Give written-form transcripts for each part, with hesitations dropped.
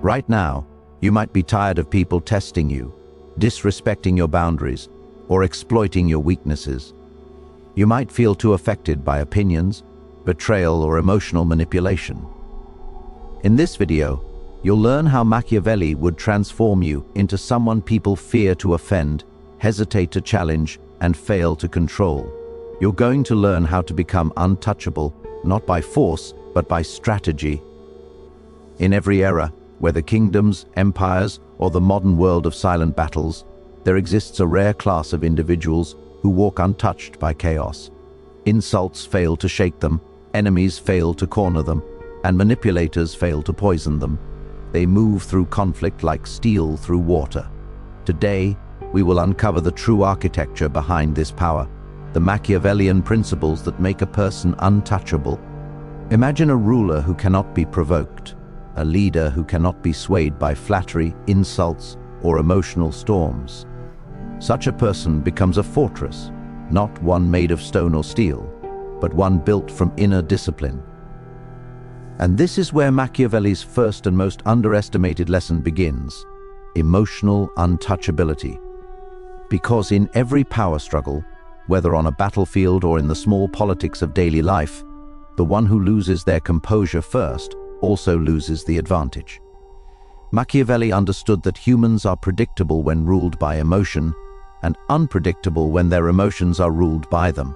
Right now, you might be tired of people testing you, disrespecting your boundaries, or exploiting your weaknesses. You might feel too affected by opinions, betrayal, or emotional manipulation. In this video, you'll learn how Machiavelli would transform you into someone people fear to offend, hesitate to challenge, and fail to control. You're going to learn how to become untouchable, not by force, but by strategy. In every era, whether kingdoms, empires, or the modern world of silent battles, there exists a rare class of individuals who walk untouched by chaos. Insults fail to shake them, enemies fail to corner them, and manipulators fail to poison them. They move through conflict like steel through water. Today, we will uncover the true architecture behind this power, the Machiavellian principles that make a person untouchable. Imagine a ruler who cannot be provoked, a leader who cannot be swayed by flattery, insults, or emotional storms. Such a person becomes a fortress, not one made of stone or steel, but one built from inner discipline. And this is where Machiavelli's first and most underestimated lesson begins: emotional untouchability. Because in every power struggle, whether on a battlefield or in the small politics of daily life, the one who loses their composure first also loses the advantage. Machiavelli understood that humans are predictable when ruled by emotion, and unpredictable when their emotions are ruled by them.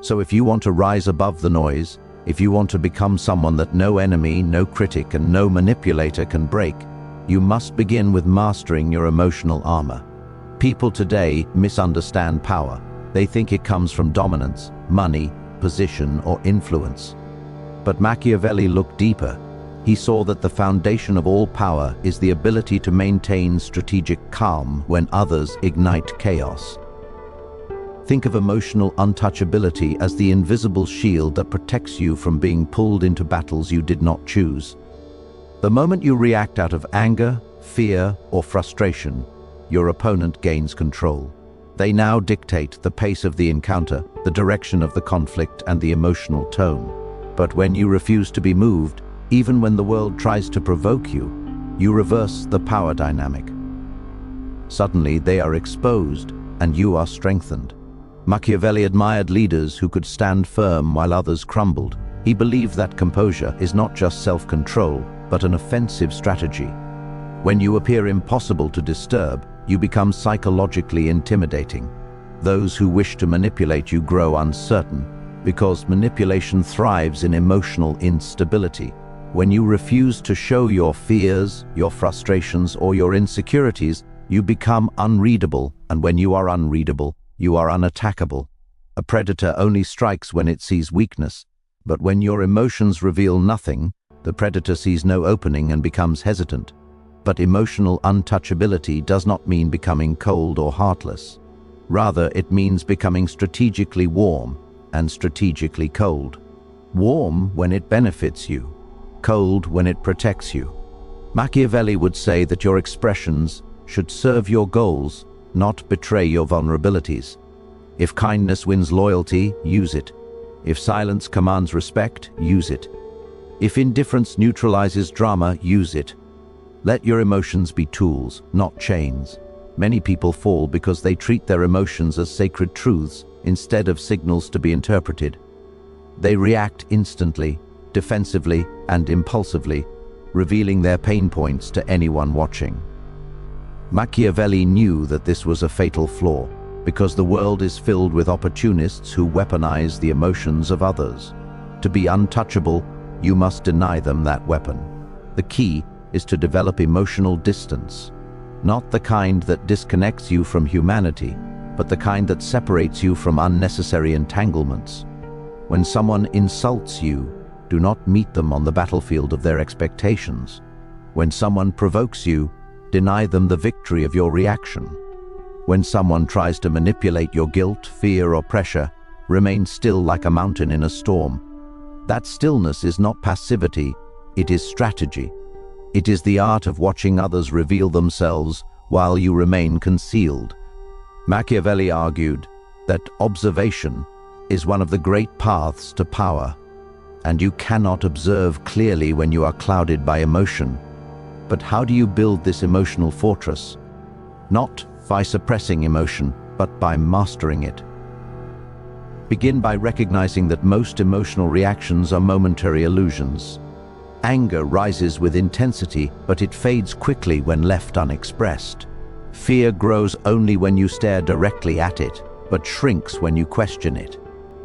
So if you want to rise above the noise, if you want to become someone that no enemy, no critic, and no manipulator can break, you must begin with mastering your emotional armor. People today misunderstand power. They think it comes from dominance, money, position, or influence. But Machiavelli looked deeper. He saw that the foundation of all power is the ability to maintain strategic calm when others ignite chaos. Think of emotional untouchability as the invisible shield that protects you from being pulled into battles you did not choose. The moment you react out of anger, fear, or frustration, your opponent gains control. They now dictate the pace of the encounter, the direction of the conflict, and the emotional tone. But when you refuse to be moved, even when the world tries to provoke you, you reverse the power dynamic. Suddenly, they are exposed, and you are strengthened. Machiavelli admired leaders who could stand firm while others crumbled. He believed that composure is not just self-control, but an offensive strategy. When you appear impossible to disturb, you become psychologically intimidating. Those who wish to manipulate you grow uncertain, because manipulation thrives in emotional instability. When you refuse to show your fears, your frustrations, or your insecurities, you become unreadable, and when you are unreadable, you are unattackable. A predator only strikes when it sees weakness, but when your emotions reveal nothing, the predator sees no opening and becomes hesitant. But emotional untouchability does not mean becoming cold or heartless. Rather, it means becoming strategically warm and strategically cold. Warm when it benefits you, cold when it protects you. Machiavelli would say that your expressions should serve your goals, not betray your vulnerabilities. If kindness wins loyalty, use it. If silence commands respect, use it. If indifference neutralizes drama, use it. Let your emotions be tools, not chains. Many people fall because they treat their emotions as sacred truths instead of signals to be interpreted. They react instantly, defensively, and impulsively, revealing their pain points to anyone watching. Machiavelli knew that this was a fatal flaw, because the world is filled with opportunists who weaponize the emotions of others. To be untouchable, you must deny them that weapon. The key is to develop emotional distance, not the kind that disconnects you from humanity, but the kind that separates you from unnecessary entanglements. When someone insults you, do not meet them on the battlefield of their expectations. When someone provokes you, deny them the victory of your reaction. When someone tries to manipulate your guilt, fear, or pressure, remain still like a mountain in a storm. That stillness is not passivity, it is strategy. It is the art of watching others reveal themselves while you remain concealed. Machiavelli argued that observation is one of the great paths to power, and you cannot observe clearly when you are clouded by emotion. But how do you build this emotional fortress? Not by suppressing emotion, but by mastering it. Begin by recognizing that most emotional reactions are momentary illusions. Anger rises with intensity, but it fades quickly when left unexpressed. Fear grows only when you stare directly at it, but shrinks when you question it.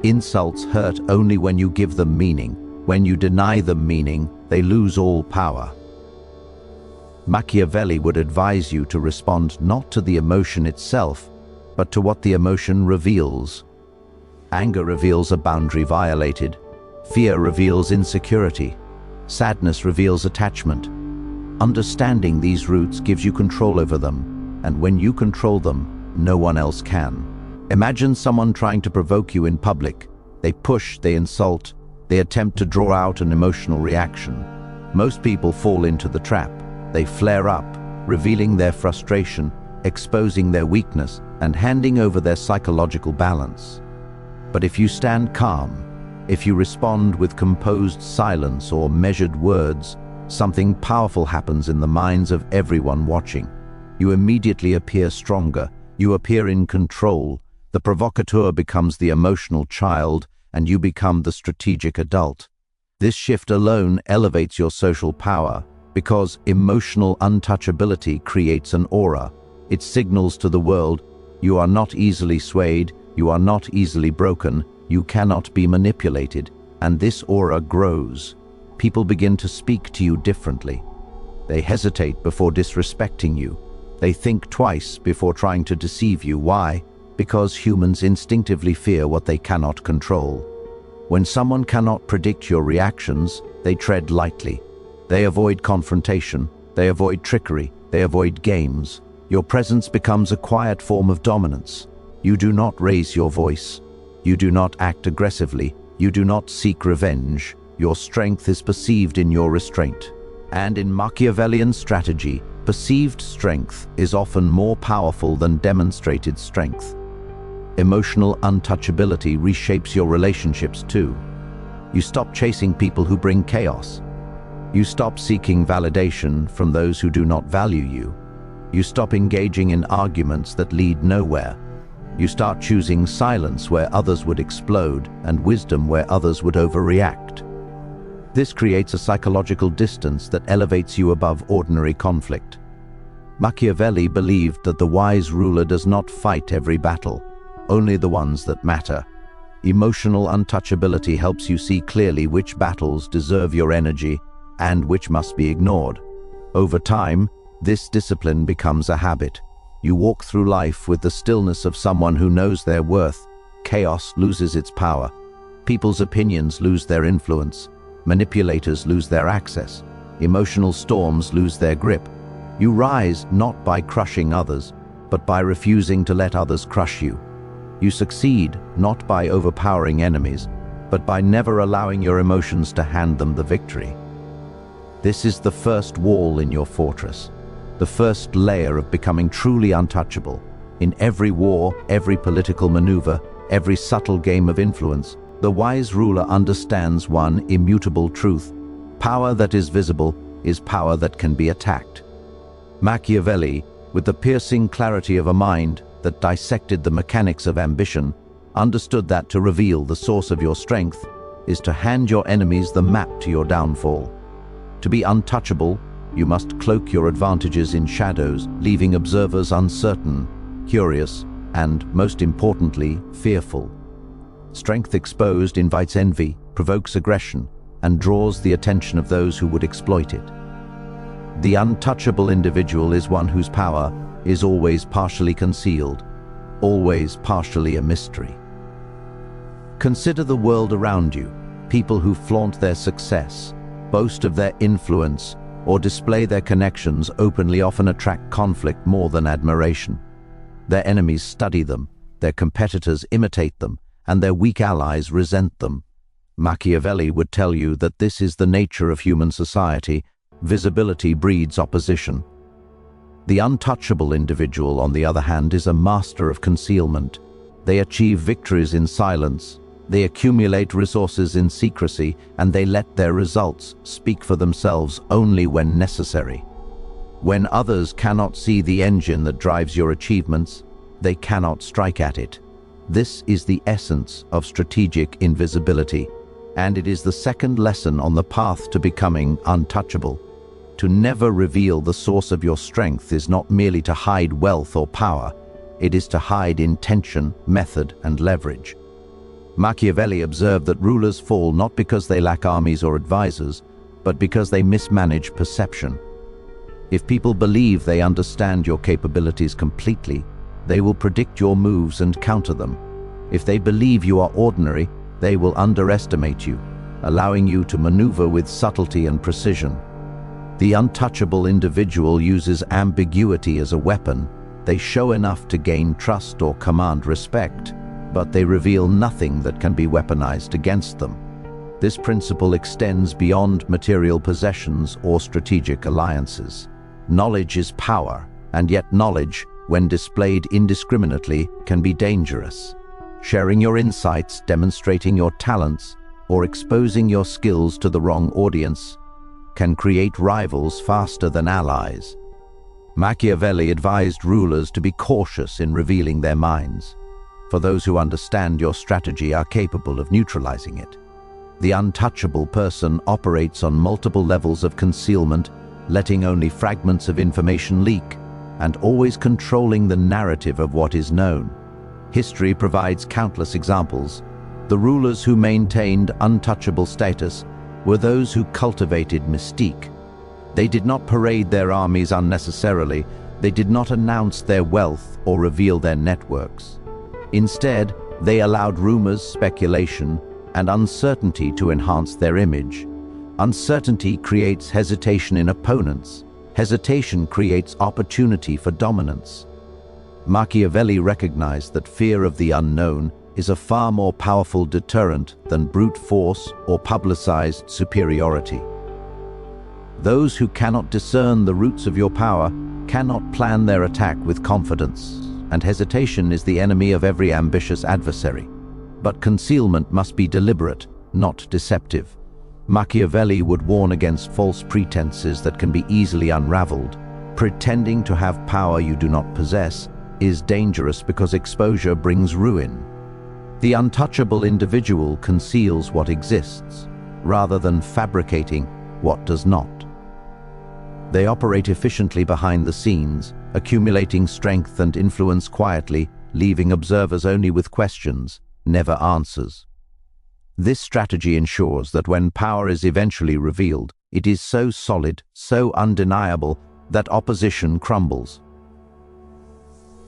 Insults hurt only when you give them meaning. When you deny them meaning, they lose all power. Machiavelli would advise you to respond not to the emotion itself, but to what the emotion reveals. Anger reveals a boundary violated. Fear reveals insecurity. Sadness reveals attachment. Understanding these roots gives you control over them, and when you control them, no one else can. Imagine someone trying to provoke you in public. They push, they insult, they attempt to draw out an emotional reaction. Most people fall into the trap. They flare up, revealing their frustration, exposing their weakness, and handing over their psychological balance. But if you stand calm, if you respond with composed silence or measured words, something powerful happens in the minds of everyone watching. You immediately appear stronger. You appear in control. The provocateur becomes the emotional child, and you become the strategic adult. This shift alone elevates your social power, because emotional untouchability creates an aura. It signals to the world, you are not easily swayed, you are not easily broken, you cannot be manipulated, and this aura grows. People begin to speak to you differently. They hesitate before disrespecting you. They think twice before trying to deceive you. Why? Because humans instinctively fear what they cannot control. When someone cannot predict your reactions, they tread lightly. They avoid confrontation, they avoid trickery, they avoid games. Your presence becomes a quiet form of dominance. You do not raise your voice. You do not act aggressively. You do not seek revenge. Your strength is perceived in your restraint. And in Machiavellian strategy, perceived strength is often more powerful than demonstrated strength. Emotional untouchability reshapes your relationships too. You stop chasing people who bring chaos. You stop seeking validation from those who do not value you. You stop engaging in arguments that lead nowhere. You start choosing silence where others would explode and wisdom where others would overreact. This creates a psychological distance that elevates you above ordinary conflict. Machiavelli believed that the wise ruler does not fight every battle, only the ones that matter. Emotional untouchability helps you see clearly which battles deserve your energy and which must be ignored. Over time, this discipline becomes a habit. You walk through life with the stillness of someone who knows their worth. Chaos loses its power. People's opinions lose their influence. Manipulators lose their access. Emotional storms lose their grip. You rise not by crushing others, but by refusing to let others crush you. You succeed not by overpowering enemies, but by never allowing your emotions to hand them the victory. This is the first wall in your fortress, the first layer of becoming truly untouchable. In every war, every political maneuver, every subtle game of influence, the wise ruler understands one immutable truth: power that is visible is power that can be attacked. Machiavelli, with the piercing clarity of a mind that dissected the mechanics of ambition, understood that to reveal the source of your strength is to hand your enemies the map to your downfall. To be untouchable, you must cloak your advantages in shadows, leaving observers uncertain, curious, and, most importantly, fearful. Strength exposed invites envy, provokes aggression, and draws the attention of those who would exploit it. The untouchable individual is one whose power is always partially concealed, always partially a mystery. Consider the world around you. People who flaunt their success, boast of their influence, or display their connections openly often attract conflict more than admiration. Their enemies study them, their competitors imitate them, and their weak allies resent them. Machiavelli would tell you that this is the nature of human society. Visibility breeds opposition. The untouchable individual, on the other hand, is a master of concealment. They achieve victories in silence. They accumulate resources in secrecy, and they let their results speak for themselves only when necessary. When others cannot see the engine that drives your achievements, they cannot strike at it. This is the essence of strategic invisibility, and it is the second lesson on the path to becoming untouchable. To never reveal the source of your strength is not merely to hide wealth or power, it is to hide intention, method, and leverage. Machiavelli observed that rulers fall not because they lack armies or advisors, but because they mismanage perception. If people believe they understand your capabilities completely, they will predict your moves and counter them. If they believe you are ordinary, they will underestimate you, allowing you to maneuver with subtlety and precision. The untouchable individual uses ambiguity as a weapon. They show enough to gain trust or command respect, but they reveal nothing that can be weaponized against them. This principle extends beyond material possessions or strategic alliances. Knowledge is power, and yet knowledge, when displayed indiscriminately, can be dangerous. Sharing your insights, demonstrating your talents, or exposing your skills to the wrong audience can create rivals faster than allies. Machiavelli advised rulers to be cautious in revealing their minds, for those who understand your strategy are capable of neutralizing it. The untouchable person operates on multiple levels of concealment, letting only fragments of information leak, and always controlling the narrative of what is known. History provides countless examples. The rulers who maintained untouchable status were those who cultivated mystique. They did not parade their armies unnecessarily. They did not announce their wealth or reveal their networks. Instead, they allowed rumors, speculation, and uncertainty to enhance their image. Uncertainty creates hesitation in opponents. Hesitation creates opportunity for dominance. Machiavelli recognized that fear of the unknown is a far more powerful deterrent than brute force or publicized superiority. Those who cannot discern the roots of your power cannot plan their attack with confidence, and hesitation is the enemy of every ambitious adversary. But concealment must be deliberate, not deceptive. Machiavelli would warn against false pretenses that can be easily unraveled. Pretending to have power you do not possess is dangerous because exposure brings ruin. The untouchable individual conceals what exists, rather than fabricating what does not. They operate efficiently behind the scenes, accumulating strength and influence quietly, leaving observers only with questions, never answers. This strategy ensures that when power is eventually revealed, it is so solid, so undeniable, that opposition crumbles.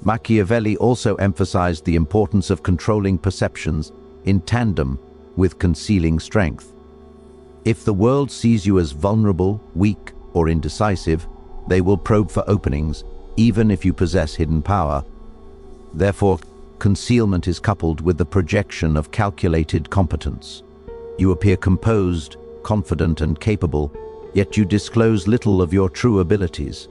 Machiavelli also emphasized the importance of controlling perceptions in tandem with concealing strength. If the world sees you as vulnerable, weak, or indecisive, they will probe for openings, even if you possess hidden power. Therefore, concealment is coupled with the projection of calculated competence. You appear composed, confident, and capable, yet you disclose little of your true abilities.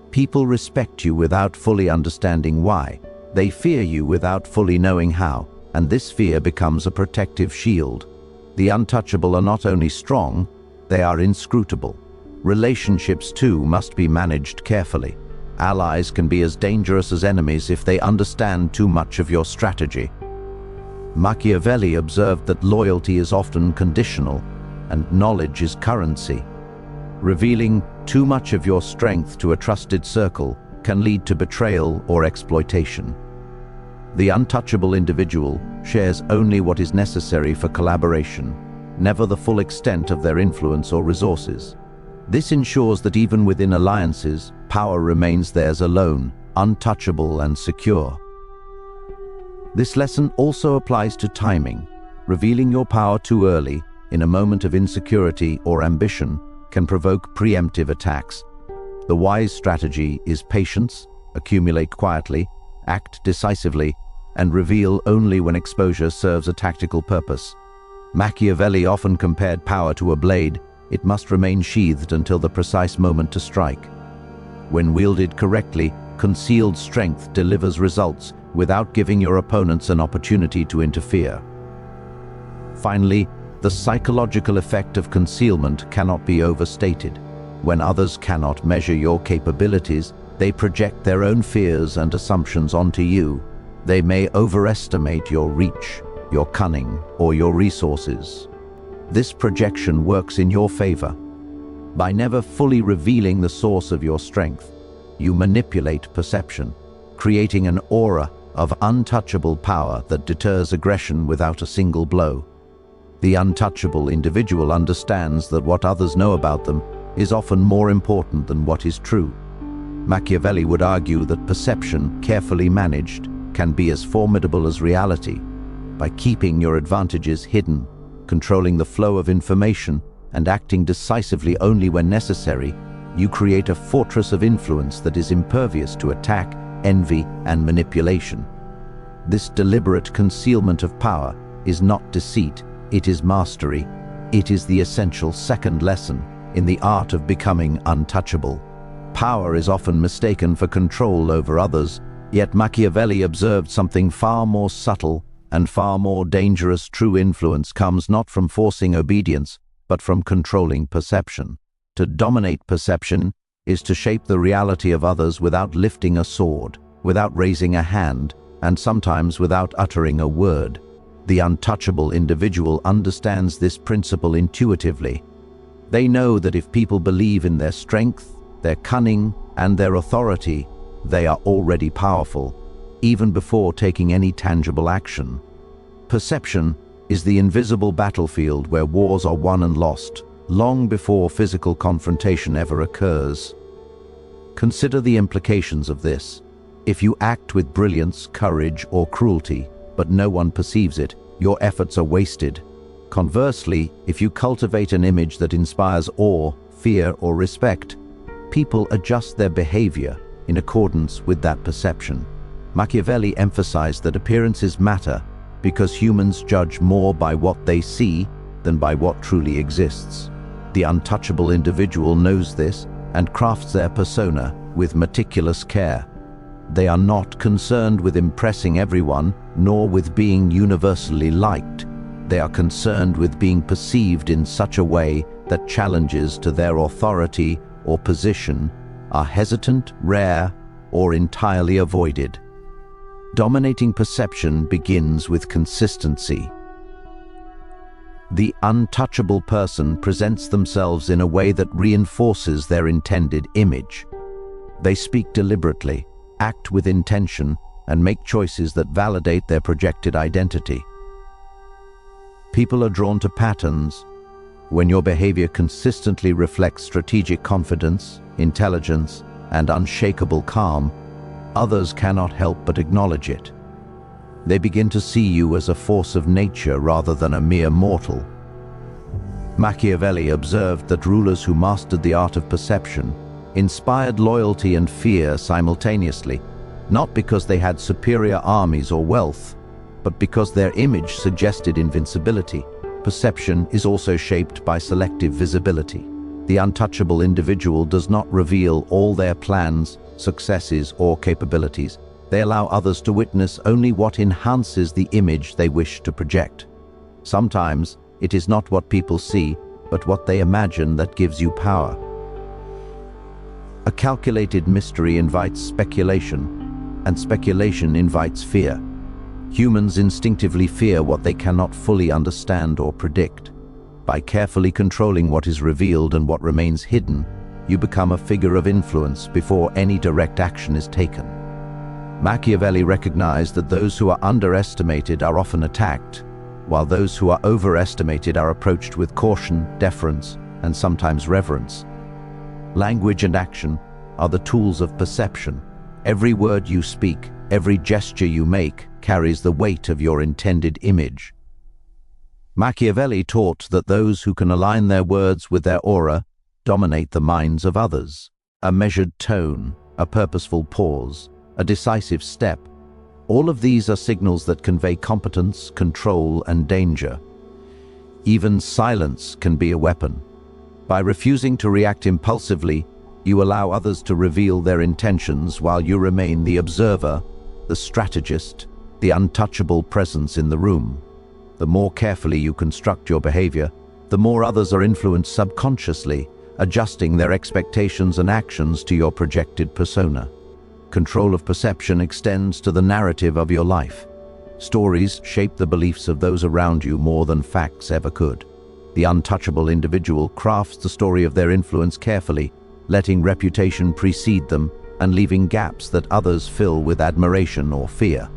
People respect you without fully understanding why. They fear you without fully knowing how, and this fear becomes a protective shield. The untouchable are not only strong, they are inscrutable. Relationships, too, must be managed carefully. Allies can be as dangerous as enemies if they understand too much of your strategy. Machiavelli observed that loyalty is often conditional, and knowledge is currency. Revealing too much of your strength to a trusted circle can lead to betrayal or exploitation. The untouchable individual shares only what is necessary for collaboration, never the full extent of their influence or resources. This ensures that even within alliances, power remains theirs alone, untouchable and secure. This lesson also applies to timing. Revealing your power too early, in a moment of insecurity or ambition, can provoke preemptive attacks. The wise strategy is patience, accumulate quietly, act decisively, and reveal only when exposure serves a tactical purpose. Machiavelli often compared power to a blade. It must remain sheathed until the precise moment to strike. When wielded correctly, concealed strength delivers results without giving your opponents an opportunity to interfere. Finally, the psychological effect of concealment cannot be overstated. When others cannot measure your capabilities, they project their own fears and assumptions onto you. They may overestimate your reach, your cunning, or your resources. This projection works in your favor. By never fully revealing the source of your strength, you manipulate perception, creating an aura of untouchable power that deters aggression without a single blow. The untouchable individual understands that what others know about them is often more important than what is true. Machiavelli would argue that perception, carefully managed, can be as formidable as reality. By keeping your advantages hidden, controlling the flow of information, and acting decisively only when necessary, you create a fortress of influence that is impervious to attack, envy, and manipulation. This deliberate concealment of power is not deceit, it is mastery. It is the essential second lesson in the art of becoming untouchable. Power is often mistaken for control over others, yet Machiavelli observed something far more subtle and far more dangerous. True influence comes not from forcing obedience, but from controlling perception. To dominate perception is to shape the reality of others without lifting a sword, without raising a hand, and sometimes without uttering a word. The untouchable individual understands this principle intuitively. They know that if people believe in their strength, their cunning, and their authority, they are already powerful, even before taking any tangible action. Perception is the invisible battlefield where wars are won and lost, long before physical confrontation ever occurs. Consider the implications of this. If you act with brilliance, courage, or cruelty, but no one perceives it, your efforts are wasted. Conversely, if you cultivate an image that inspires awe, fear, or respect, people adjust their behavior in accordance with that perception. Machiavelli emphasized that appearances matter because humans judge more by what they see than by what truly exists. The untouchable individual knows this and crafts their persona with meticulous care. They are not concerned with impressing everyone, nor with being universally liked. They are concerned with being perceived in such a way that challenges to their authority or position are hesitant, rare, or entirely avoided. Dominating perception begins with consistency. The untouchable person presents themselves in a way that reinforces their intended image. They speak deliberately, act with intention, and make choices that validate their projected identity. People are drawn to patterns. When your behavior consistently reflects strategic confidence, intelligence, and unshakable calm, others cannot help but acknowledge it. They begin to see you as a force of nature rather than a mere mortal. Machiavelli observed that rulers who mastered the art of perception inspired loyalty and fear simultaneously, not because they had superior armies or wealth, but because their image suggested invincibility. Perception is also shaped by selective visibility. The untouchable individual does not reveal all their plans, successes, or capabilities. They allow others to witness only what enhances the image they wish to project. Sometimes, it is not what people see, but what they imagine that gives you power. A calculated mystery invites speculation, and speculation invites fear. Humans instinctively fear what they cannot fully understand or predict. By carefully controlling what is revealed and what remains hidden, you become a figure of influence before any direct action is taken. Machiavelli recognized that those who are underestimated are often attacked, while those who are overestimated are approached with caution, deference, and sometimes reverence. Language and action are the tools of perception. Every word you speak, every gesture you make, carries the weight of your intended image. Machiavelli taught that those who can align their words with their aura dominate the minds of others. A measured tone, a purposeful pause, a decisive step, all of these are signals that convey competence, control, and danger. Even silence can be a weapon. By refusing to react impulsively, you allow others to reveal their intentions while you remain the observer, the strategist, the untouchable presence in the room. The more carefully you construct your behavior, the more others are influenced subconsciously, adjusting their expectations and actions to your projected persona. Control of perception extends to the narrative of your life. Stories shape the beliefs of those around you more than facts ever could. The untouchable individual crafts the story of their influence carefully, letting reputation precede them and leaving gaps that others fill with admiration or fear.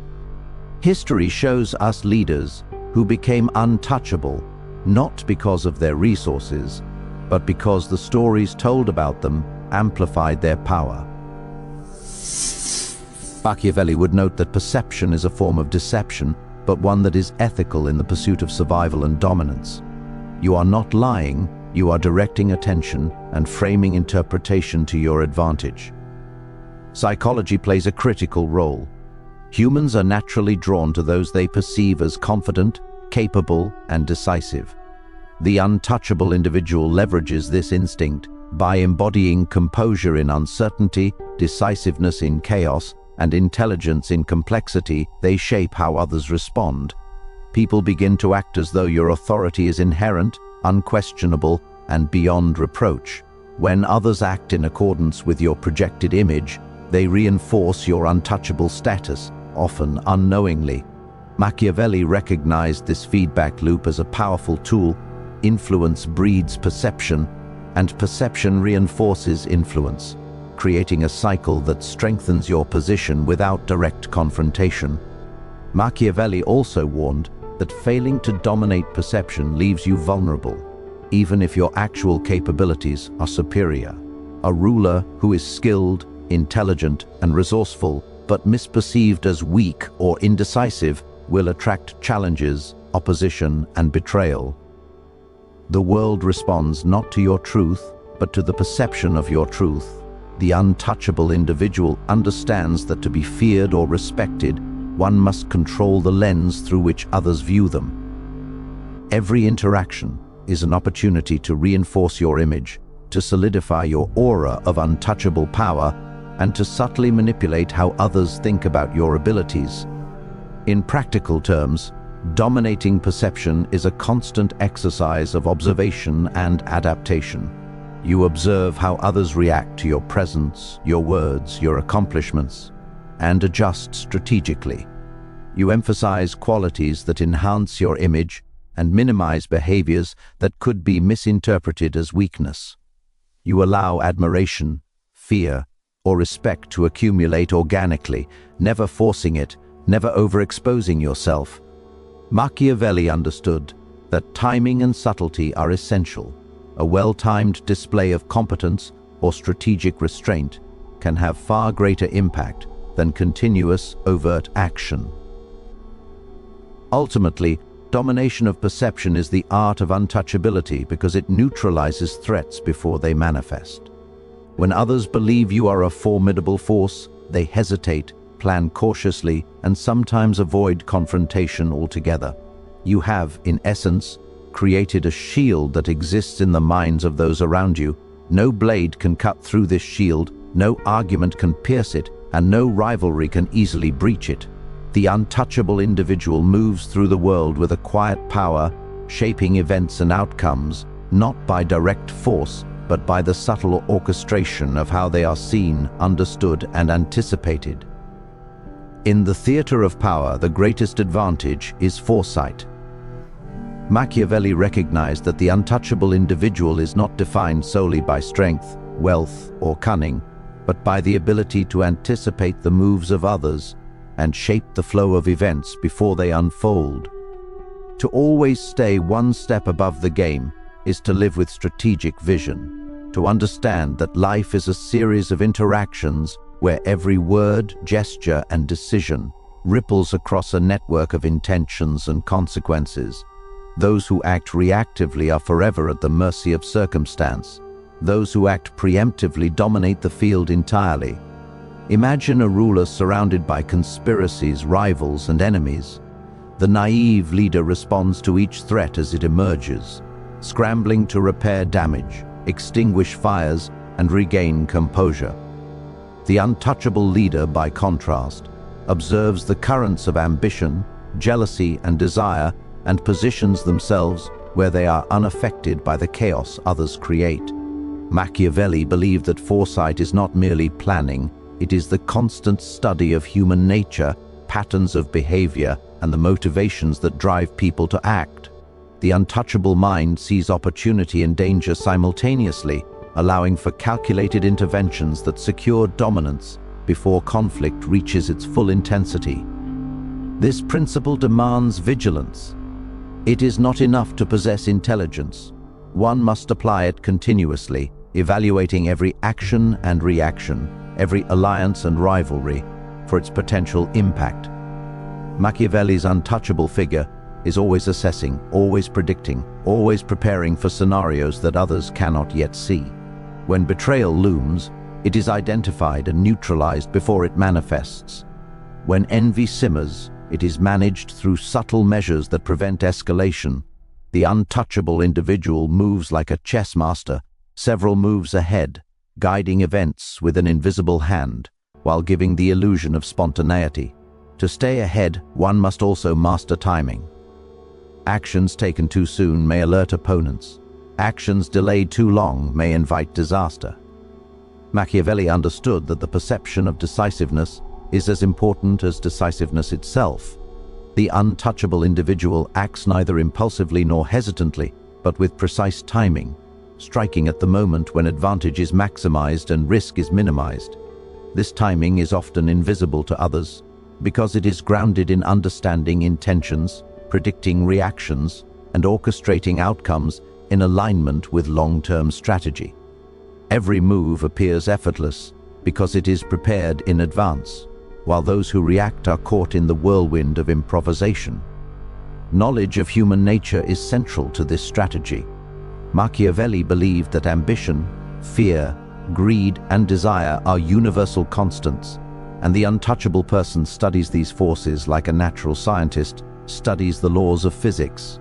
History shows us leaders who became untouchable, not because of their resources, but because the stories told about them amplified their power. Machiavelli would note that perception is a form of deception, but one that is ethical in the pursuit of survival and dominance. You are not lying, you are directing attention and framing interpretation to your advantage. Psychology plays a critical role. Humans are naturally drawn to those they perceive as confident, capable, and decisive. The untouchable individual leverages this instinct by embodying composure in uncertainty, decisiveness in chaos, and intelligence in complexity. They shape how others respond. People begin to act as though your authority is inherent, unquestionable, and beyond reproach. When others act in accordance with your projected image, they reinforce your untouchable status, often unknowingly. Machiavelli recognized this feedback loop as a powerful tool. Influence breeds perception, and perception reinforces influence, creating a cycle that strengthens your position without direct confrontation. Machiavelli also warned that failing to dominate perception leaves you vulnerable, even if your actual capabilities are superior. A ruler who is skilled, intelligent, and resourceful, but misperceived as weak or indecisive, will attract challenges, opposition, and betrayal. The world responds not to your truth, but to the perception of your truth. The untouchable individual understands that to be feared or respected, one must control the lens through which others view them. Every interaction is an opportunity to reinforce your image, to solidify your aura of untouchable power, and to subtly manipulate how others think about your abilities. In practical terms, dominating perception is a constant exercise of observation and adaptation. You observe how others react to your presence, your words, your accomplishments, and adjust strategically. You emphasize qualities that enhance your image and minimize behaviors that could be misinterpreted as weakness. You allow admiration, fear, or respect to accumulate organically, never forcing it, never overexposing yourself. Machiavelli understood that timing and subtlety are essential. A well-timed display of competence or strategic restraint can have far greater impact than continuous, overt action. Ultimately, domination of perception is the art of untouchability because it neutralizes threats before they manifest. When others believe you are a formidable force, they hesitate, plan cautiously, and sometimes avoid confrontation altogether. You have, in essence, created a shield that exists in the minds of those around you. No blade can cut through this shield, no argument can pierce it, and no rivalry can easily breach it. The untouchable individual moves through the world with a quiet power, shaping events and outcomes, not by direct force, but by the subtle orchestration of how they are seen, understood, and anticipated. In the theater of power, the greatest advantage is foresight. Machiavelli recognized that the untouchable individual is not defined solely by strength, wealth, or cunning, but by the ability to anticipate the moves of others and shape the flow of events before they unfold. To always stay one step above the game is to live with strategic vision, to understand that life is a series of interactions where every word, gesture, and decision ripples across a network of intentions and consequences. Those who act reactively are forever at the mercy of circumstance. Those who act preemptively dominate the field entirely. Imagine a ruler surrounded by conspiracies, rivals, and enemies. The naive leader responds to each threat as it emerges, scrambling to repair damage, extinguish fires, and regain composure. The untouchable leader, by contrast, observes the currents of ambition, jealousy, and desire, and positions themselves where they are unaffected by the chaos others create. Machiavelli believed that foresight is not merely planning, it is the constant study of human nature, patterns of behavior, and the motivations that drive people to act. The untouchable mind sees opportunity and danger simultaneously, allowing for calculated interventions that secure dominance before conflict reaches its full intensity. This principle demands vigilance. It is not enough to possess intelligence. One must apply it continuously, evaluating every action and reaction, every alliance and rivalry, for its potential impact. Machiavelli's untouchable figure is always assessing, always predicting, always preparing for scenarios that others cannot yet see. When betrayal looms, it is identified and neutralized before it manifests. When envy simmers, it is managed through subtle measures that prevent escalation. The untouchable individual moves like a chess master, several moves ahead, guiding events with an invisible hand, while giving the illusion of spontaneity. To stay ahead, one must also master timing. Actions taken too soon may alert opponents. Actions delayed too long may invite disaster. Machiavelli understood that the perception of decisiveness is as important as decisiveness itself. The untouchable individual acts neither impulsively nor hesitantly, but with precise timing, striking at the moment when advantage is maximized and risk is minimized. This timing is often invisible to others because it is grounded in understanding intentions, predicting reactions, and orchestrating outcomes in alignment with long-term strategy. Every move appears effortless because it is prepared in advance, while those who react are caught in the whirlwind of improvisation. Knowledge of human nature is central to this strategy. Machiavelli believed that ambition, fear, greed, and desire are universal constants, and the untouchable person studies these forces like a natural scientist studies the laws of physics.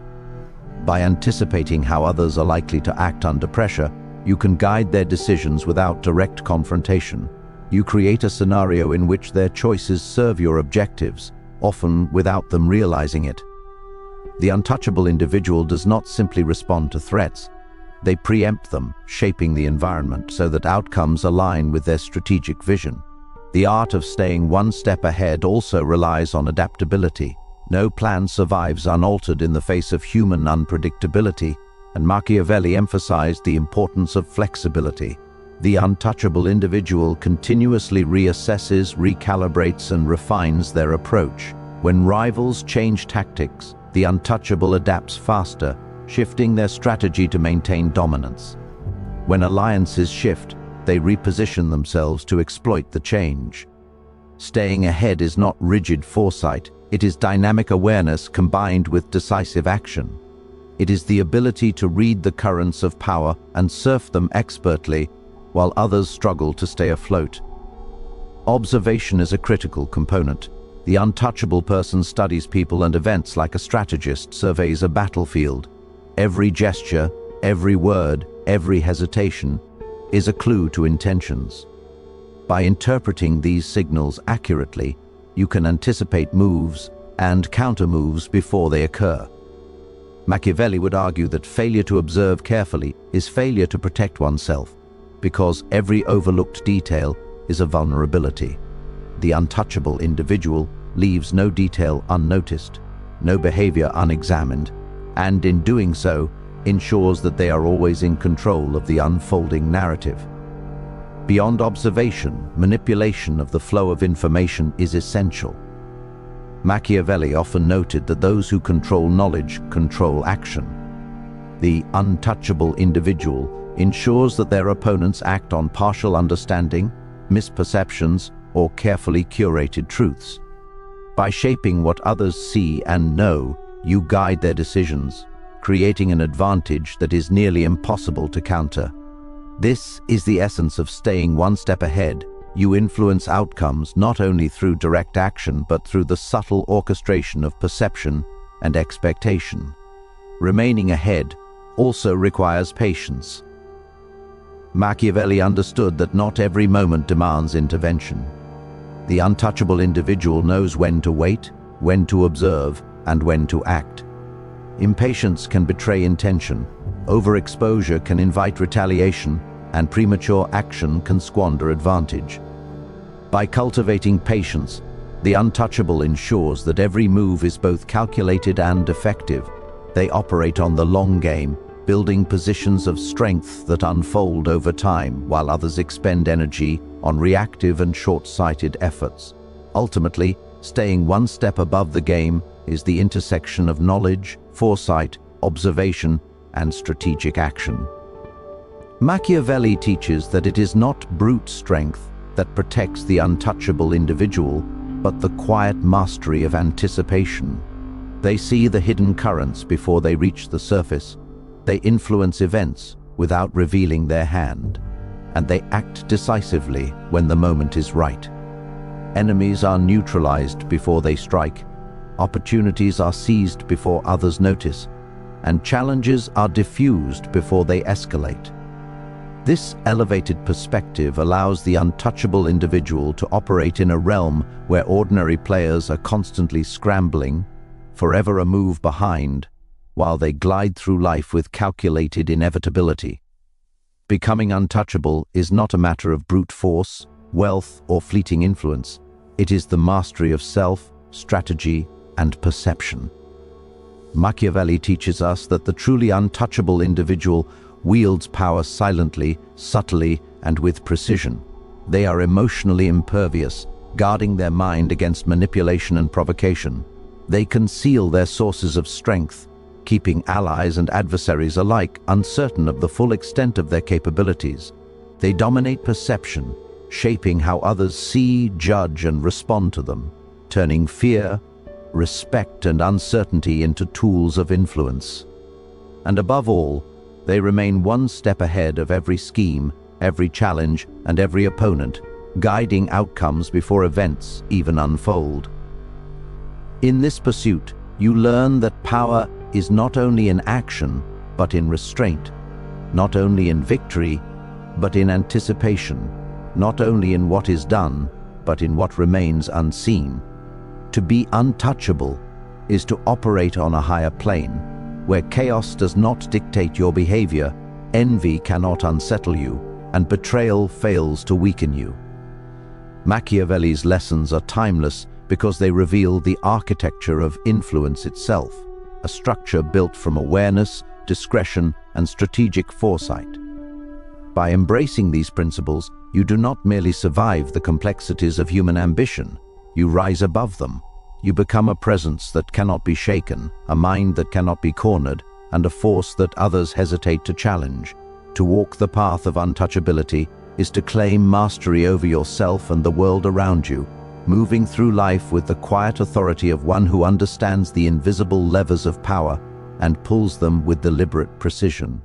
By anticipating how others are likely to act under pressure, you can guide their decisions without direct confrontation. You create a scenario in which their choices serve your objectives, often without them realizing it. The untouchable individual does not simply respond to threats. They preempt them, shaping the environment so that outcomes align with their strategic vision. The art of staying one step ahead also relies on adaptability. No plan survives unaltered in the face of human unpredictability, and Machiavelli emphasized the importance of flexibility. The untouchable individual continuously reassesses, recalibrates, and refines their approach. When rivals change tactics, the untouchable adapts faster, shifting their strategy to maintain dominance. When alliances shift, they reposition themselves to exploit the change. Staying ahead is not rigid foresight, it is dynamic awareness combined with decisive action. It is the ability to read the currents of power and surf them expertly while others struggle to stay afloat. Observation is a critical component. The untouchable person studies people and events like a strategist surveys a battlefield. Every gesture, every word, every hesitation is a clue to intentions. By interpreting these signals accurately, you can anticipate moves and counter-moves before they occur. Machiavelli would argue that failure to observe carefully is failure to protect oneself, because every overlooked detail is a vulnerability. The untouchable individual leaves no detail unnoticed, no behavior unexamined, and in doing so, ensures that they are always in control of the unfolding narrative. Beyond observation, manipulation of the flow of information is essential. Machiavelli often noted that those who control knowledge control action. The untouchable individual ensures that their opponents act on partial understanding, misperceptions, or carefully curated truths. By shaping what others see and know, you guide their decisions, creating an advantage that is nearly impossible to counter. This is the essence of staying one step ahead. You influence outcomes not only through direct action but through the subtle orchestration of perception and expectation. Remaining ahead also requires patience. Machiavelli understood that not every moment demands intervention. The untouchable individual knows when to wait, when to observe, and when to act. Impatience can betray intention, overexposure can invite retaliation, and premature action can squander advantage. By cultivating patience, the untouchable ensures that every move is both calculated and effective. They operate on the long game, building positions of strength that unfold over time, while others expend energy on reactive and short-sighted efforts. Ultimately, staying one step above the game is the intersection of knowledge, foresight, observation, and strategic action. Machiavelli teaches that it is not brute strength that protects the untouchable individual, but the quiet mastery of anticipation. They see the hidden currents before they reach the surface. They influence events without revealing their hand, and they act decisively when the moment is right. Enemies are neutralized before they strike, opportunities are seized before others notice, and challenges are diffused before they escalate. This elevated perspective allows the untouchable individual to operate in a realm where ordinary players are constantly scrambling, forever a move behind, while they glide through life with calculated inevitability. Becoming untouchable is not a matter of brute force, wealth, or fleeting influence. It is the mastery of self, strategy, and perception. Machiavelli teaches us that the truly untouchable individual wields power silently, subtly, and with precision. They are emotionally impervious, guarding their mind against manipulation and provocation. They conceal their sources of strength, keeping allies and adversaries alike uncertain of the full extent of their capabilities. They dominate perception, shaping how others see, judge, and respond to them, turning fear, respect, and uncertainty into tools of influence. And above all, they remain one step ahead of every scheme, every challenge, and every opponent, guiding outcomes before events even unfold. In this pursuit, you learn that power is not only in action, but in restraint, not only in victory, but in anticipation, not only in what is done, but in what remains unseen. To be untouchable is to operate on a higher plane, where chaos does not dictate your behavior, envy cannot unsettle you, and betrayal fails to weaken you. Machiavelli's lessons are timeless because they reveal the architecture of influence itself, a structure built from awareness, discretion, and strategic foresight. By embracing these principles, you do not merely survive the complexities of human ambition, you rise above them. You become a presence that cannot be shaken, a mind that cannot be cornered, and a force that others hesitate to challenge. To walk the path of untouchability is to claim mastery over yourself and the world around you, moving through life with the quiet authority of one who understands the invisible levers of power and pulls them with deliberate precision.